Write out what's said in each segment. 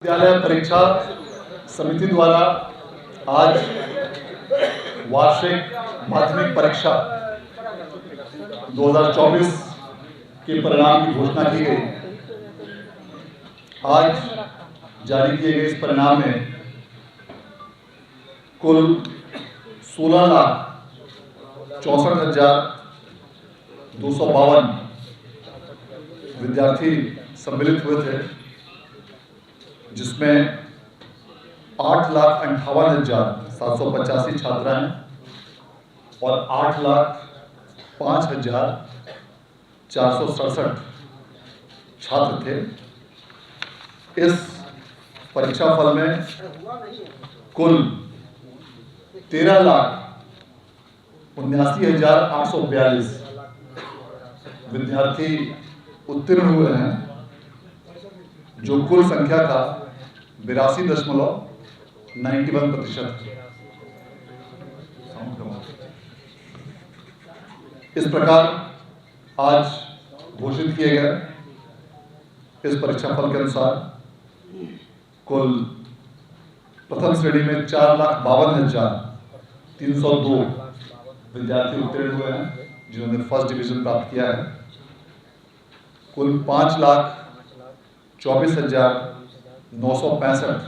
विद्यालय परीक्षा समिति द्वारा आज वार्षिक माध्यमिक परीक्षा 2024 के परिणाम की घोषणा की गई। आज जारी किए गए इस परिणाम में कुल 16,64,252 विद्यार्थी सम्मिलित हुए थे, जिसमें 8,58,785 छात्राएं और 8,05,467 छात्र थे। इस परीक्षा फल में कुल 13,79,842 विद्यार्थी उत्तीर्ण हुए हैं, जो कुल संख्या का 82.91%। इस प्रकार आज घोषित किए गए इस परीक्षाफल के अनुसार कुल प्रथम श्रेणी में 4,52,302 विद्यार्थी उत्तीर्ण हुए हैं, जिन्होंने फर्स्ट डिवीजन प्राप्त किया है। कुल 5,24,965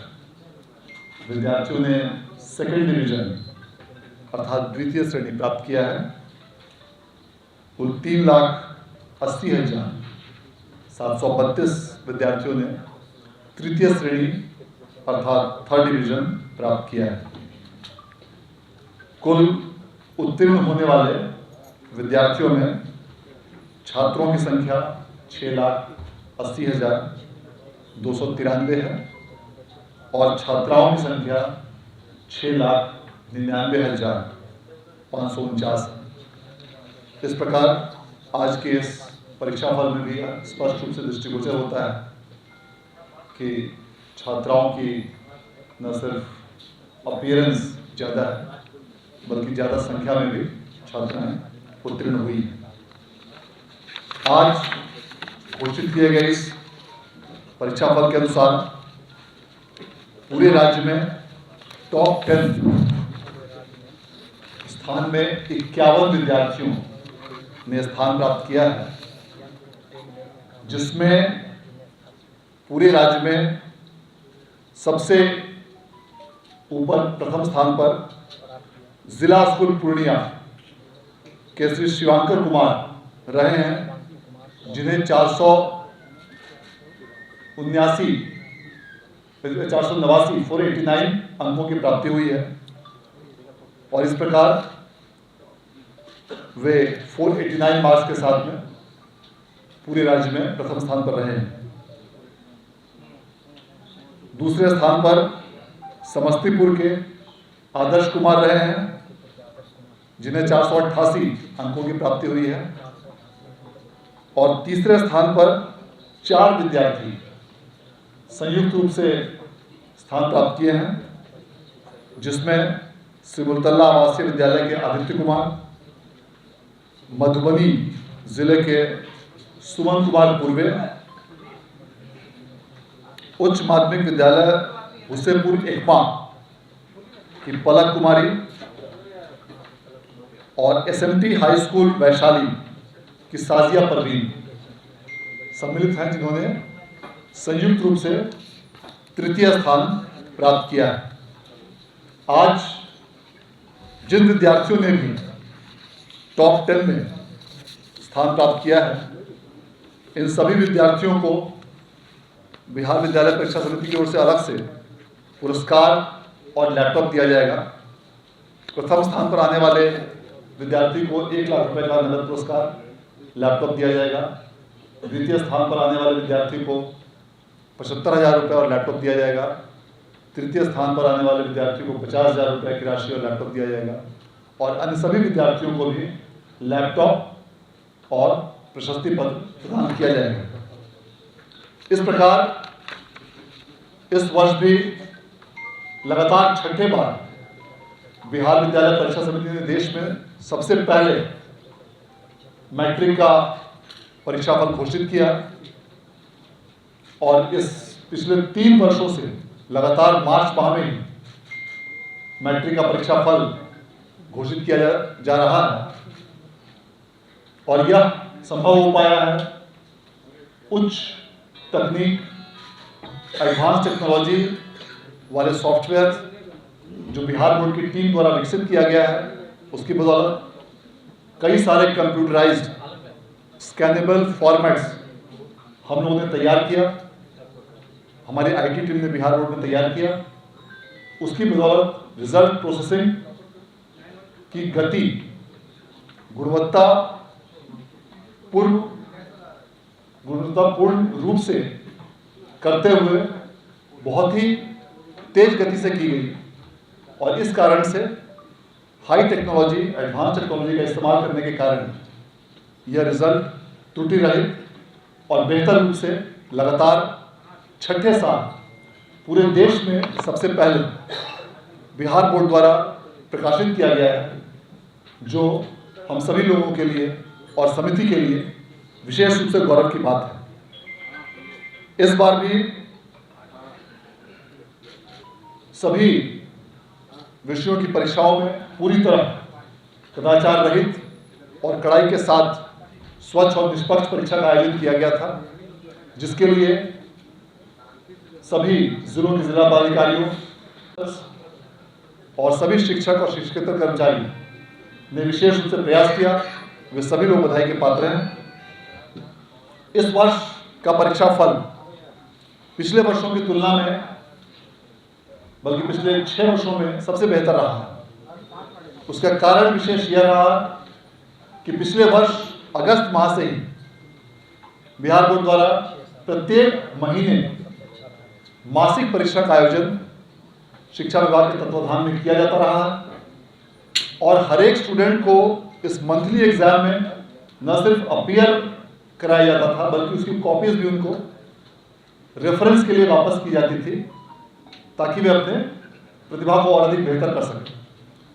विद्यार्थियों ने सेकेंड डिवीजन अर्थात द्वितीय श्रेणी प्राप्त किया है। कुल 3,80,732 विद्यार्थियों ने तृतीय श्रेणी अर्थात थर्ड डिवीजन प्राप्त किया है। कुल उत्तीर्ण होने वाले विद्यार्थियों में छात्रों की संख्या 6,80,293 है और छात्राओं की संख्या 6,99,549 है। इस प्रकार आज के इस परीक्षाफल में भी स्पष्ट रूप से दृष्टिगोचर होता है कि छात्राओं की न सिर्फ अपीयरेंस ज़्यादा है, बल्कि ज़्यादा संख्या में भी छात्राएं उत्तीर्ण हुई हैं। आज घोषित किए गए इस परीक्षाफल के अनुसार पूरे राज्य में टॉप 10 स्थान में 51 विद्यार्थियों ने स्थान प्राप्त किया है, जिसमें पूरे राज्य में सबसे ऊपर प्रथम स्थान पर जिला स्कूल पूर्णिया के श्री शिवांकर कुमार रहे हैं, जिन्हें 489 अंकों की प्राप्ति हुई है और इस प्रकार वे 489 मार्क्स के साथ में पूरे राज्य में प्रथम स्थान पर रहे हैं। दूसरे स्थान पर समस्तीपुर के आदर्श कुमार रहे हैं, जिन्हें 488 अंकों की प्राप्ति हुई है और तीसरे स्थान पर 4 विद्यार्थी संयुक्त रूप से स्थान प्राप्त किए हैं, जिसमें सिमुलतल्ला आवासीय विद्यालय के आदित्य कुमार, मधुबनी जिले के सुमन कुमार पूर्वे, उच्च माध्यमिक विद्यालय हुसेपुर एकमा की पलक कुमारी और एसएमटी हाई स्कूल वैशाली की साजिया परवीन सम्मिलित हैं, जिन्होंने संयुक्त रूप से तृतीय स्थान प्राप्त किया है। आज जिन विद्यार्थियों ने भी टॉप 10 में स्थान प्राप्त किया है, इन सभी विद्यार्थियों को बिहार विद्यालय परीक्षा समिति की ओर से अलग से पुरस्कार और लैपटॉप दिया जाएगा। प्रथम स्थान पर आने वाले विद्यार्थी को 1 लाख रुपए का नगद पुरस्कार लैपटॉप दिया जाएगा। द्वितीय स्थान पर आने वाले विद्यार्थी को 75,000 रुपये और लैपटॉप दिया जाएगा। तृतीय स्थान पर आने वाले विद्यार्थी को 50,000 रुपये की राशि और लैपटॉप दिया जाएगा और अन्य सभी विद्यार्थियों को भी लैपटॉप और प्रशस्ति पत्र प्रदान किया जाएगा। इस प्रकार इस वर्ष भी लगातार छठे बार बिहार विद्यालय परीक्षा समिति ने देश में सबसे पहले मैट्रिक का परीक्षाफल घोषित किया और इस पिछले 3 वर्षों से लगातार मार्च माह में ही मैट्रिक का परीक्षा फल घोषित किया जा रहा है और यह संभव हो पाया है उच्च तकनीक, एडवांस टेक्नोलॉजी वाले सॉफ्टवेयर जो बिहार बोर्ड की टीम द्वारा विकसित किया गया है उसकी बदौलत कई सारे कंप्यूटराइज्ड स्कैनेबल फॉर्मेट्स हम लोगों ने तैयार किया, हमारी आईटी टीम ने बिहार बोर्ड ने तैयार किया। उसकी बदौलत रिजल्ट प्रोसेसिंग की गति, गुणवत्तापूर्ण रूप से करते हुए बहुत ही तेज गति से की गई और इस कारण से हाई टेक्नोलॉजी, एडवांस टेक्नोलॉजी का इस्तेमाल करने के कारण यह रिजल्ट त्रुटि रहित और बेहतर रूप से लगातार छठे साल पूरे देश में सबसे पहले बिहार बोर्ड द्वारा प्रकाशित किया गया है, जो हम सभी लोगों के लिए और समिति के लिए विशेष रूप से गौरव की बात है। इस बार भी सभी विषयों की परीक्षाओं में पूरी तरह कदाचार रहित और कड़ाई के साथ स्वच्छ और निष्पक्ष परीक्षा का आयोजन किया गया था, जिसके लिए सभी जिलों के जिला पदाधिकारियों और सभी शिक्षक और शिक्षकेतर कर्मचारी ने विशेष रूप से प्रयास किया। वे सभी लोग बधाई के पात्र हैं। इस वर्ष का परीक्षा फल पिछले वर्षों की तुलना में, बल्कि पिछले 6 वर्षों में सबसे बेहतर रहा है। उसका कारण विशेष यह रहा कि पिछले वर्ष अगस्त माह से ही बिहार बोर्ड द्वारा प्रत्येक महीने मासिक परीक्षा का आयोजन शिक्षा विभाग के तत्वाधान में किया जाता रहा और हर एक स्टूडेंट को इस मंथली एग्जाम में न सिर्फ अपीयर कराया जाता था, बल्कि उसकी कॉपीज भी उनको रेफरेंस के लिए वापस की जाती थी, ताकि वे अपने प्रतिभा को और अधिक बेहतर कर सकें।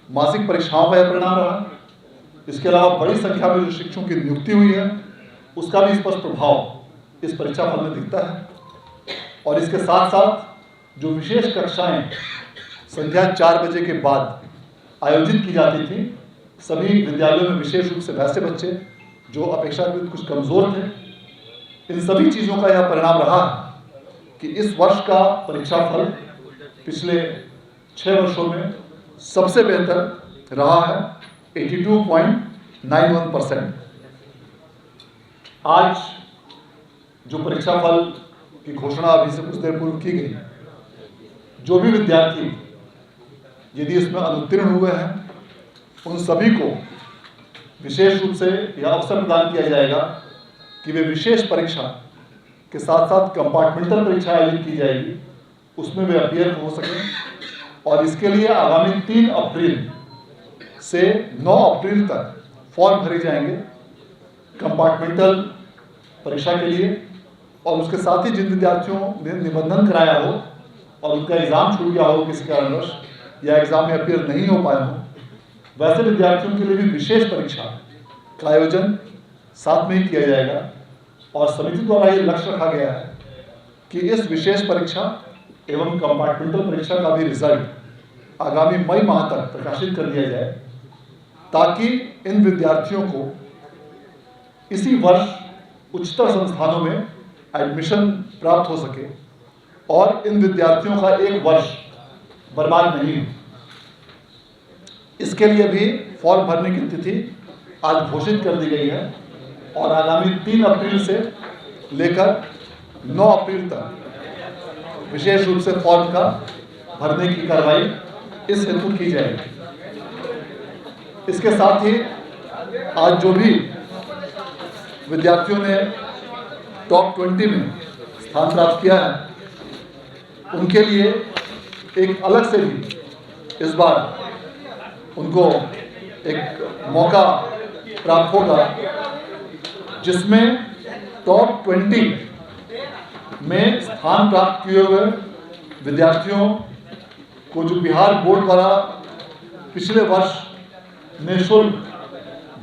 मासिक परीक्षाओं का यह परिणाम रहा। इसके अलावा बड़ी संख्या में जो शिक्षकों की नियुक्ति हुई है, उसका भी स्पष्ट प्रभाव इस परीक्षा फल में दिखता है। और इसके साथ साथ जो विशेष कक्षाएं संध्या 4 बजे के बाद आयोजित की जाती थी, सभी विद्यालयों में विशेष रूप से वैसे बच्चे जो अपेक्षाकृत कुछ कमज़ोर थे, इन सभी चीज़ों का यह परिणाम रहा कि इस वर्ष का परीक्षा फल पिछले 6 वर्षों में सबसे बेहतर रहा है, 82.91%। आज जो परीक्षा फल की घोषणा अभी से कुछ देर पूर्व की गई, जो भी विद्यार्थी यदि इसमें अनुत्तीर्ण हुए हैं, उन सभी को विशेष रूप से यह अवसर प्रदान किया जाएगा कि वे विशेष परीक्षा के साथ साथ कंपार्टमेंटल परीक्षा आयोजित की जाएगी, उसमें वे अपीयर हो सकें। और इसके लिए आगामी 3 अप्रैल से 9 अप्रैल तक फॉर्म भरे जाएंगे कंपार्टमेंटल परीक्षा के लिए। और उसके साथ ही जिन विद्यार्थियों ने निबंधन कराया हो और उनका एग्ज़ाम छूट गया हो किसी कारणवश, या एग्ज़ाम में अपीयर नहीं हो पाया हो, वैसे विद्यार्थियों के लिए भी विशेष परीक्षा का आयोजन साथ में ही किया जाएगा। और समिति द्वारा ये लक्ष्य रखा गया है कि इस विशेष परीक्षा एवं कंपार्टमेंटल परीक्षा का भी रिजल्ट आगामी मई माह तक प्रकाशित कर दिया जाए, ताकि इन विद्यार्थियों को इसी वर्ष उच्चतर संस्थानों में एडमिशन प्राप्त हो सके और इन विद्यार्थियों का एक वर्ष बर्बाद नहीं हो। इसके लिए भी फॉर्म भरने की तिथि आज घोषित कर दी गई है और आगामी 3 अप्रैल से लेकर 9 अप्रैल तक विशेष रूप से फॉर्म का भरने की कार्रवाई इस हेतु की जाएगी। इसके साथ ही आज जो भी विद्यार्थियों ने टॉप 20 में स्थान प्राप्त किया है, उनके लिए एक अलग से भी इस बार उनको एक मौका प्राप्त होगा, जिसमें टॉप 20 में स्थान प्राप्त किए हुए विद्यार्थियों को जो बिहार बोर्ड द्वारा पिछले वर्ष निःशुल्क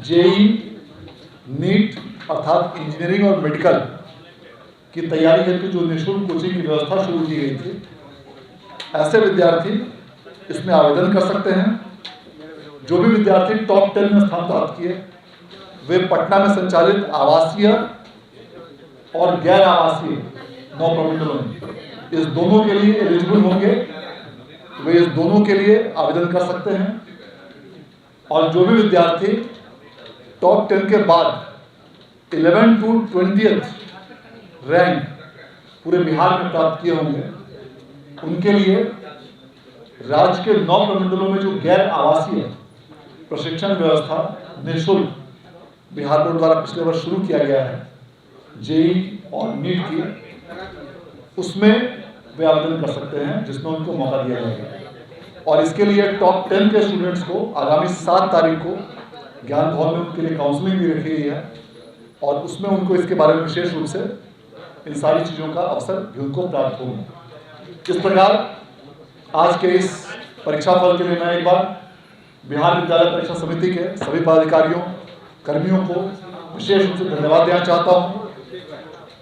जेई, नीट अर्थात इंजीनियरिंग और मेडिकल की तैयारी हेतु जो निःशुल्क कोचिंग की व्यवस्था शुरू की गई थी, ऐसे विद्यार्थी इसमें आवेदन कर सकते हैं। जो भी विद्यार्थी टॉप 10 में स्थान प्राप्त किए वे पटना में संचालित आवासीय और गैर आवासीय 9 प्रमंडलों में इस दोनों के लिए एलिजिबल होंगे। वे इस दोनों के लिए आवेदन कर सकते हैं। और जो भी विद्यार्थी टॉप 10 के बाद 11 to 20th रैंक पूरे बिहार में प्राप्त किए होंगे, उनके लिए राज्य के 9 प्रमंडलों में जो गैर आवासीय प्रशिक्षण व्यवस्था निःशुल्क बिहार बोर्ड द्वारा पिछले वर्ष शुरू किया गया है, जेई और नीट की, उसमें वे आवेदन कर सकते हैं, जिसमें उनको मौका दिया जाएगा। और इसके लिए टॉप 10 के स्टूडेंट्स को आगामी 7 तारीख को ज्ञान भवन में उनके लिए काउंसलिंग भी रखी गई है और उसमें उनको इसके बारे में विशेष रूप से इन सारी चीज़ों का अवसर भी उनको प्राप्त होगा। इस प्रकार आज के इस परीक्षा फल के लिए मैं एक बार बिहार विद्यालय परीक्षा समिति के सभी पदाधिकारियों कर्मियों को विशेष रूप से धन्यवाद देना चाहता हूं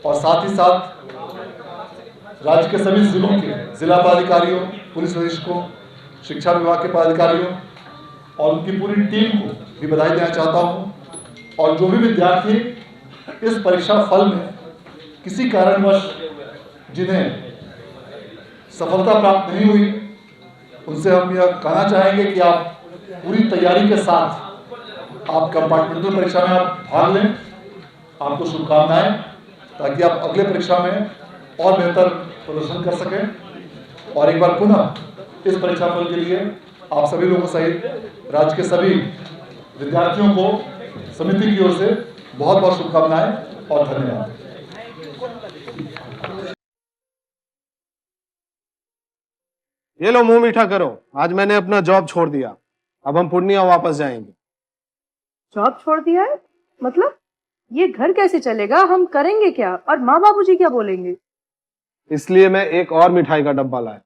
और साथ ही साथ राज्य के सभी जिलों के जिला पदाधिकारियों, पुलिस अधीक्षकों, शिक्षा विभाग के पदाधिकारियों और उनकी पूरी टीम को भी बधाई देना चाहता हूं। और जो भी विद्यार्थी इस परीक्षा फल में किसी कारणवश जिन्हें सफलता प्राप्त नहीं हुई, उनसे हम यह कहना चाहेंगे कि आप पूरी तैयारी के साथ आप कंपार्टमेंटल परीक्षा में आप भाग लें। आपको शुभकामनाएं, ताकि आप अगले परीक्षा में और बेहतर प्रदर्शन कर सकें। और एक बार पुनः इस परीक्षा फल के लिए आप सभी लोगों सहित राज्य के सभी विद्यार्थियों को समिति की ओर से बहुत बहुत शुभकामनाएं और धन्यवाद। ये लो, मुंह मीठा करो। आज मैंने अपना जॉब छोड़ दिया, अब हम पूर्णिया वापस जाएंगे। जॉब छोड़ दिया है? मतलब ये घर कैसे चलेगा? हम करेंगे क्या? और माँ बाबूजी क्या बोलेंगे? इसलिए मैं एक और मिठाई का डब्बा लाया।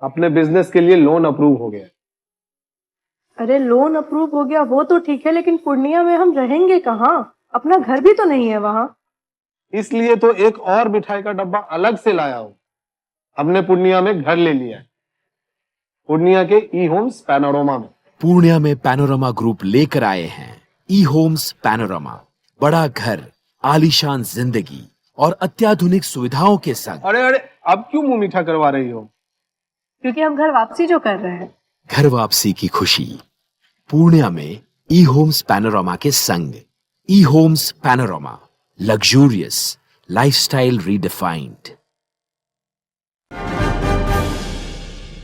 अपने बिजनेस के लिए लोन अप्रूव हो गया। अरे लोन अप्रूव हो गया वो तो ठीक है, लेकिन पूर्णिया में हम रहेंगे कहाँ? अपना घर भी तो नहीं है वहाँ। इसलिए तो एक और मिठाई का डब्बा अलग से लाया हूँ। हमने पूर्णिया में घर ले लिया है, पूर्णिया के ई होम्स पैनोरमा में। पूर्णिया में पैनोरमा ग्रुप लेकर आए हैं ई होम्स पैनोरमा। बड़ा घर, आलीशान जिंदगी और अत्याधुनिक सुविधाओं के संग। अरे अरे, अब क्यों मुंह मीठा करवा रही हो? क्योंकि हम घर वापसी जो कर रहे हैं। घर वापसी की खुशी पूर्णिया में ई होम्स पैनोरमा के संग। E homes panorama, luxurious lifestyle redefined.